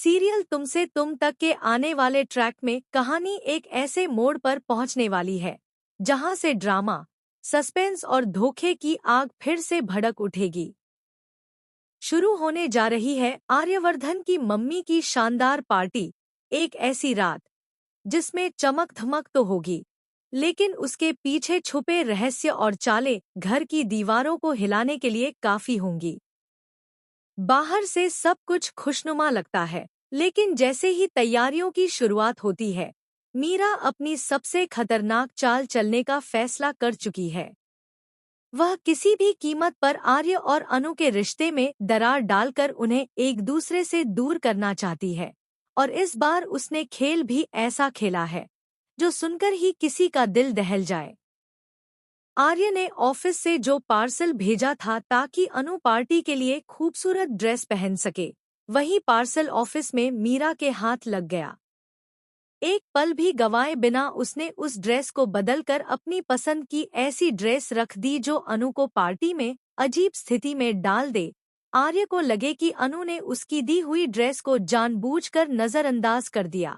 Serial तुमसे तुम तक के आने वाले ट्रैक में कहानी एक ऐसे मोड़ पर पहुंचने वाली है जहां से ड्रामा, सस्पेंस और धोखे की आग फिर से भड़क उठेगी। शुरू होने जा रही है आर्यवर्धन की मम्मी की शानदार पार्टी, एक ऐसी रात जिसमें चमक धमक तो होगी, लेकिन उसके पीछे छुपे रहस्य और चालें घर की दीवारों को हिलाने के लिए काफी होंगी। बाहर से सब कुछ खुशनुमा लगता है, लेकिन जैसे ही तैयारियों की शुरुआत होती है, मीरा अपनी सबसे खतरनाक चाल चलने का फैसला कर चुकी है। वह किसी भी कीमत पर आर्य और अनु के रिश्ते में दरार डालकर उन्हें एक दूसरे से दूर करना चाहती है, और इस बार उसने खेल भी ऐसा खेला है जो सुनकर ही किसी का दिल दहल जाए। आर्य ने ऑफिस से जो पार्सल भेजा था ताकि अनु पार्टी के लिए खूबसूरत ड्रेस पहन सके, वही पार्सल ऑफिस में मीरा के हाथ लग गया। एक पल भी गंवाए बिना उसने उस ड्रेस को बदलकर अपनी पसंद की ऐसी ड्रेस रख दी जो अनु को पार्टी में अजीब स्थिति में डाल दे। आर्य को लगे कि अनु ने उसकी दी हुई ड्रेस को जानबूझकर नजरअंदाज कर दिया।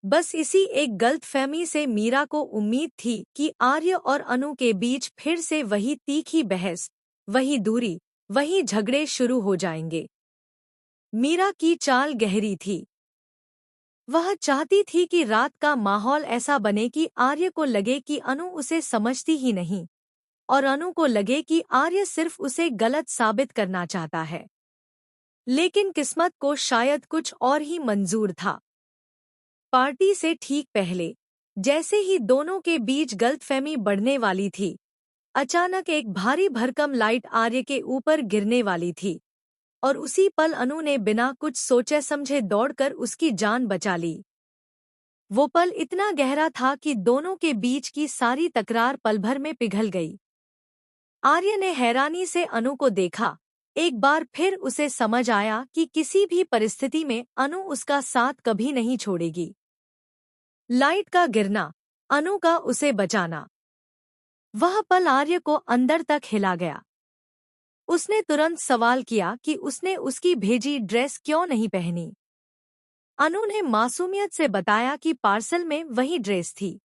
बस इसी एक गलतफहमी से मीरा को उम्मीद थी कि आर्य और अनु के बीच फिर से वही तीखी बहस, वही दूरी, वही झगड़े शुरू हो जाएंगे। मीरा की चाल गहरी थी। वह चाहती थी कि रात का माहौल ऐसा बने कि आर्य को लगे कि अनु उसे समझती ही नहीं, और अनु को लगे कि आर्य सिर्फ उसे गलत साबित करना चाहता है। लेकिन किस्मत को शायद कुछ और ही मंजूर था। पार्टी से ठीक पहले, जैसे ही दोनों के बीच गलतफहमी बढ़ने वाली थी, अचानक एक भारी भरकम लाइट आर्य के ऊपर गिरने वाली थी, और उसी पल अनु ने बिना कुछ सोचे समझे दौड़कर उसकी जान बचा ली। वो पल इतना गहरा था कि दोनों के बीच की सारी तकरार पल भर में पिघल गई। आर्य ने हैरानी से अनु को देखा। एक बार फिर उसे समझ आया कि किसी भी परिस्थिति में अनु उसका साथ कभी नहीं छोड़ेगी। लाइट का गिरना, अनु का उसे बचाना, वह पल आर्य को अंदर तक हिला गया। उसने तुरंत सवाल किया कि उसने उसकी भेजी ड्रेस क्यों नहीं पहनी। अनु ने मासूमियत से बताया कि पार्सल में वही ड्रेस थी।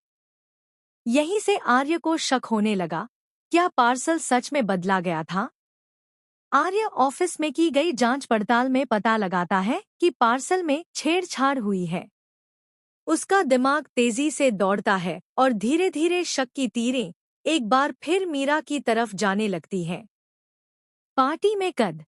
यहीं से आर्य को शक होने लगा, क्या पार्सल सच में बदला गया था? आर्य ऑफिस में की गई जांच पड़ताल में पता लगाता है कि पार्सल में छेड़छाड़ हुई है। उसका दिमाग तेजी से दौड़ता है और धीरे धीरे शक की तीरें एक बार फिर मीरा की तरफ जाने लगती हैं। पार्टी में कद